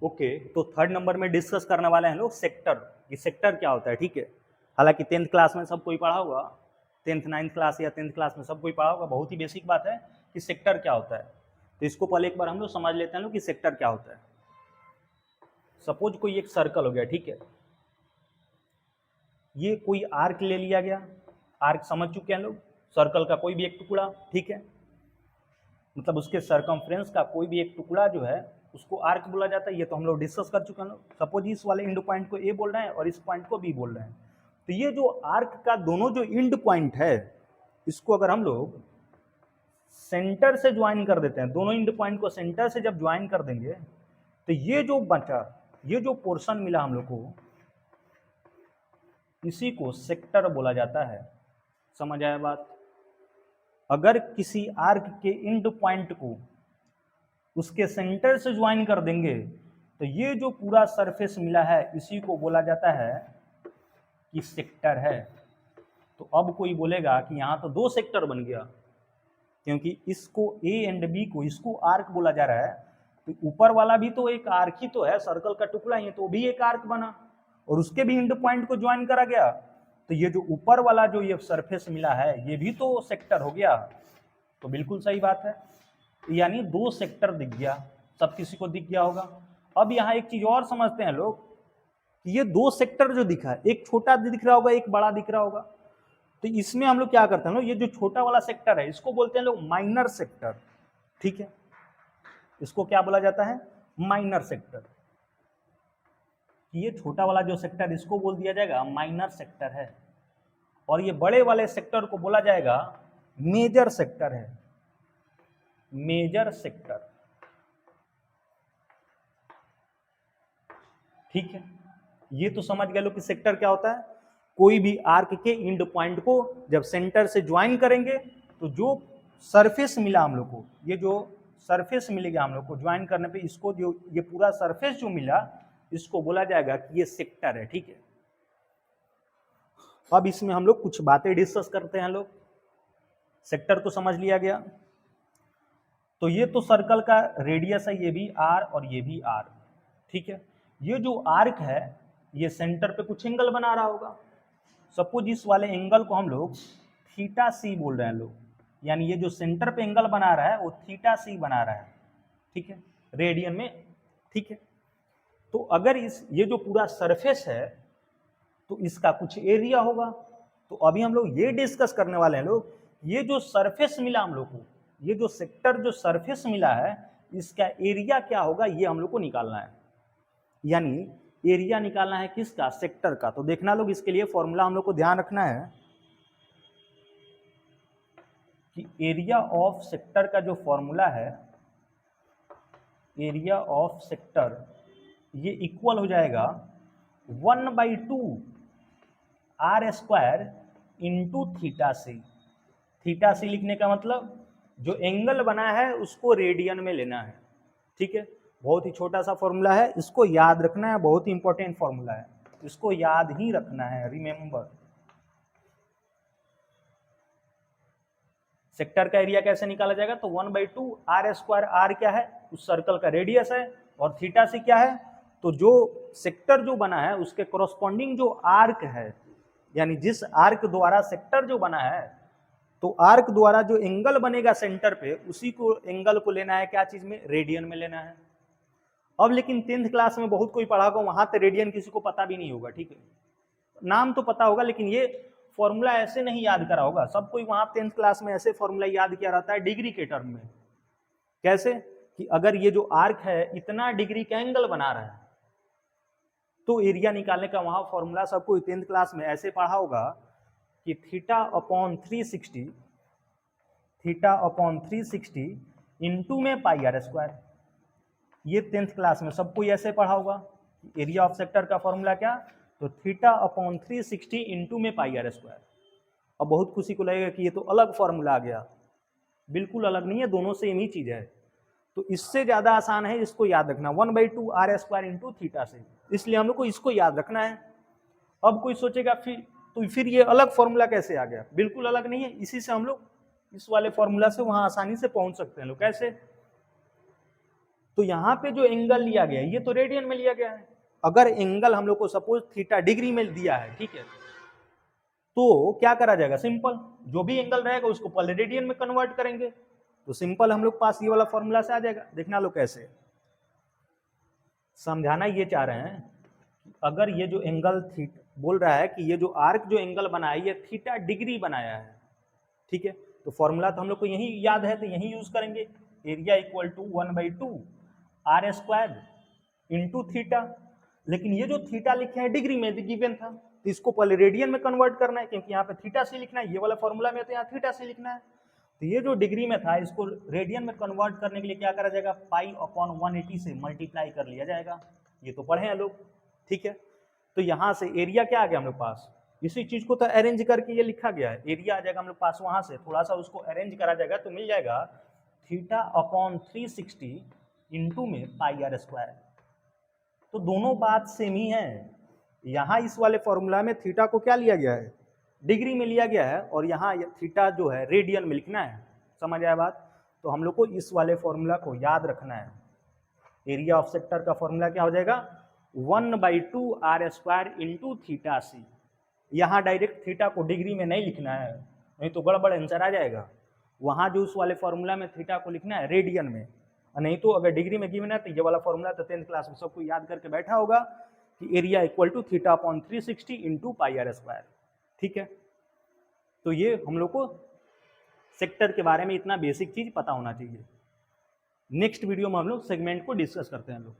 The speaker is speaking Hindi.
ओके, तो थर्ड नंबर में डिस्कस करने वाले हैं लोग सेक्टर, ये सेक्टर क्या होता है, ठीक है। हालांकि 10th क्लास में सब कोई पढ़ा होगा, 10th 9th क्लास या 10th क्लास में सब कोई पढ़ा होगा, बहुत ही बेसिक बात है कि सेक्टर क्या होता है। तो इसको पहले एक बार हम लोग समझ लेते हैं लोग कि सेक्टर क्या होता है। सपोज कोई एक सर्कल हो गया, ठीक है, ये कोई आर्क ले लिया गया, आर्क समझ चुके हैं लोग, सर्कल का कोई भी एक टुकड़ा, ठीक है, मतलब उसके सरकमफ्रेंस का कोई भी एक टुकड़ा जो है उसको आर्क बोला जाता है। ये तो हम लोग डिस्कस कर चुके हैं लोग। सपोज इस वाले इंड पॉइंट को ए बोल रहे हैं और इस पॉइंट को बी बोल रहे हैं, तो ये जो आर्क का दोनों जो इंड पॉइंट है, इसको अगर हम लोग सेंटर से ज्वाइन कर देते हैं, दोनों इंड पॉइंट को सेंटर से जब ज्वाइन कर देंगे, तो ये जो बचा, ये जो पोर्शन मिला हम लोग को, इसी को सेक्टर बोला जाता है। समझ आया बात? अगर किसी आर्क के इंड पॉइंट को उसके सेंटर से ज्वाइन कर देंगे, तो ये जो पूरा सरफेस मिला है इसी को बोला जाता है कि सेक्टर है। तो अब कोई बोलेगा कि यहाँ तो दो सेक्टर बन गया, क्योंकि इसको ए एंड बी को, इसको आर्क बोला जा रहा है, तो ऊपर वाला भी तो एक आर्क ही तो है, सर्कल का टुकड़ा ही है, तो भी एक आर्क बना और उसके भी इंड पॉइंट को ज्वाइन करा गया, तो ये जो ऊपर वाला जो ये सरफेस मिला है ये भी तो सेक्टर हो गया। तो बिल्कुल सही बात है, यानी दो सेक्टर दिख गया, सब किसी को दिख गया होगा। अब यहाँ एक चीज और समझते हैं लोग कि ये दो सेक्टर जो दिखा है, एक छोटा दिख रहा होगा, एक बड़ा दिख रहा होगा, तो इसमें हम लोग क्या करते हैं लोग, ये जो छोटा वाला सेक्टर है इसको बोलते हैं लोग माइनर सेक्टर, ठीक है, इसको क्या बोला जाता है, माइनर सेक्टर। ये छोटा वाला जो सेक्टर इसको बोल दिया जाएगा माइनर सेक्टर है, और ये बड़े वाले सेक्टर को बोला जाएगा मेजर सेक्टर है, मेजर सेक्टर, ठीक है। ये तो समझ गए लोग कि सेक्टर क्या होता है। कोई भी आर्क के इंड पॉइंट को जब सेंटर से ज्वाइन करेंगे, तो जो सरफेस मिला हम लोग को, ये जो सरफेस मिलेगा हम लोग को ज्वाइन करने पे, इसको जो ये पूरा सरफेस जो मिला इसको बोला जाएगा कि ये सेक्टर है, ठीक है। अब इसमें हम लोग कुछ बातें डिस्कस करते हैं लोग। सेक्टर तो समझ लिया गया, तो ये तो सर्कल का रेडियस है, ये भी आर और ये भी आर, ठीक है। ये जो आर्क है ये सेंटर पे कुछ एंगल बना रहा होगा, सपोज इस वाले एंगल को हम लोग थीटा सी बोल रहे हैं लोग, यानी ये जो सेंटर पे एंगल बना रहा है वो थीटा सी बना रहा है, ठीक है, रेडियन में, ठीक है। तो अगर ये जो पूरा सरफेस है तो इसका कुछ एरिया होगा, तो अभी हम लोग ये डिस्कस करने वाले हैं लोग, ये जो सरफेस मिला हम लोग को, ये जो सेक्टर जो सरफेस मिला है इसका एरिया क्या होगा ये हम लोग को निकालना है, यानी एरिया निकालना है किसका, सेक्टर का। तो देखना लोग, इसके लिए फॉर्मूला हम लोग को ध्यान रखना है कि एरिया ऑफ सेक्टर का जो फॉर्मूला है, एरिया ऑफ सेक्टर, ये इक्वल हो जाएगा 1/2 are square into theta C. Theta C लिखने का मतलब जो एंगल बना है उसको रेडियन में लेना है, ठीक है। बहुत ही छोटा सा फॉर्मूला है, इसको याद रखना है, बहुत ही इंपॉर्टेंट फॉर्मूला है, इसको याद ही रखना है, रिमेंबर। सेक्टर का एरिया कैसे निकाला जाएगा, तो 1/2 आर स्क्वायर, आर क्या है, उस सर्कल का रेडियस है, और थीटा सी क्या है, तो जो सेक्टर जो बना है उसके कोरोस्पोंडिंग जो आर्क है, यानी जिस आर्क द्वारा सेक्टर जो बना है, तो आर्क द्वारा जो एंगल बनेगा सेंटर पे, उसी को एंगल को लेना है क्या चीज में, रेडियन में लेना है। अब लेकिन 10th क्लास में बहुत कोई पढ़ा होगा, वहां तो रेडियन किसी को पता भी नहीं होगा, ठीक है, नाम तो पता होगा लेकिन ये फॉर्मूला ऐसे नहीं याद करा होगा। सब कोई वहां 10th क्लास में ऐसे फॉर्मूला याद किया रहता है डिग्री के टर्म में, कैसे कि अगर ये जो आर्क है इतना डिग्री का एंगल बना रहा है, तो एरिया निकालने का वहां फॉर्मूला सबको 10th क्लास में ऐसे पढ़ा होगा कि θ/360, θ/360 इंटू में पाई आर स्क्वायर। ये 10th क्लास में सबको ऐसे पढ़ा होगा। एरिया ऑफ सेक्टर का फॉर्मूला क्या, तो θ/360 इंटू में पाई आर स्क्वायर। अब बहुत खुशी को लगेगा कि ये तो अलग फॉर्मूला आ गया, बिल्कुल अलग नहीं है, दोनों सेम ही चीज है। तो इससे ज्यादा आसान है इसको याद रखना, 1/2 आर स्क्वायर इंटू थीटा से, इसलिए हम लोग को इसको याद रखना है। अब कोई सोचेगा फिर ये अलग फॉर्मूला कैसे आ गया, बिल्कुल अलग नहीं है, इसी से हम लोग इस वाले फॉर्मूला से वहां आसानी से पहुंच सकते हैं लोग। कैसे, तो यहाँ पे जो एंगल लिया गया है ये तो रेडियन में लिया गया है। अगर एंगल हम लोग को सपोज थीटा डिग्री में दिया है, ठीक है, तो क्या करा जाएगा, सिंपल जो भी एंगल रहेगा उसको पहले रेडियन में कन्वर्ट करेंगे। तो सिंपल हम लोग पास ये वाला फॉर्मूला से आ जाएगा। देखना लो कैसे समझाना ये चाह रहे हैं कि अगर ये जो एंगल थीटा बोल रहा है कि ये जो आर्क जो एंगल बनाया ये थीटा डिग्री बनाया है, ठीक है, तो फॉर्मूला तो हम लोग को यही याद है, तो यही यूज करेंगे। Area equal to 1/2 are square into theta. लेकिन ये जो थीटा लिखे हैं डिग्री में गिवन था, तो इसको पहले रेडियन में कन्वर्ट करना है, क्योंकि यहाँ पे थीटा से लिखना है, ये वाला फॉर्मूला में तो यहाँ थीटा से लिखना है। तो ये जो डिग्री में था इसको रेडियन में कन्वर्ट करने के लिए क्या करा जाएगा, पाई अपॉन 180 से मल्टीप्लाई कर लिया जाएगा। ये तो पढ़े हैं लोग, ठीक है। तो यहाँ से एरिया क्या आ गया हम लोग पास, इसी चीज को तो अरेंज करके ये लिखा गया है, एरिया आ जाएगा हम लोग पास, वहां से थोड़ा सा उसको अरेंज करा जाएगा तो मिल जाएगा थीटा अपॉन 360 इंटू में पाई आर स्क्वायर। तो दोनों बात सेम ही है। यहाँ इस वाले फॉर्मूला में थीटा को क्या लिया गया है, डिग्री में लिया गया है, और यहाँ थीटा जो है रेडियन में लिखना है। समझ आया बात। तो हम लोग को इस वाले फॉर्मूला को याद रखना है। एरिया ऑफ सेक्टर का फॉर्मूला क्या हो जाएगा, 1/2 आर स्क्वायर इंटू थीटा सी। यहाँ डायरेक्ट थीटा को डिग्री में नहीं लिखना है, नहीं तो गड़बड़ आंसर आ जाएगा। वहाँ जो उस वाले फॉर्मूला में थीटा को लिखना है रेडियन में, नहीं तो अगर डिग्री में गिवन है तो ये वाला फॉर्मूला तो 10th क्लास में सबको याद करके बैठा होगा कि area equal to theta upon 360 into pi r square, ठीक है। तो ये हम लोग को सेक्टर के बारे में इतना बेसिक चीज पता होना चाहिए। नेक्स्ट वीडियो में हम लोग सेगमेंट को डिस्कस करते हैं लोग।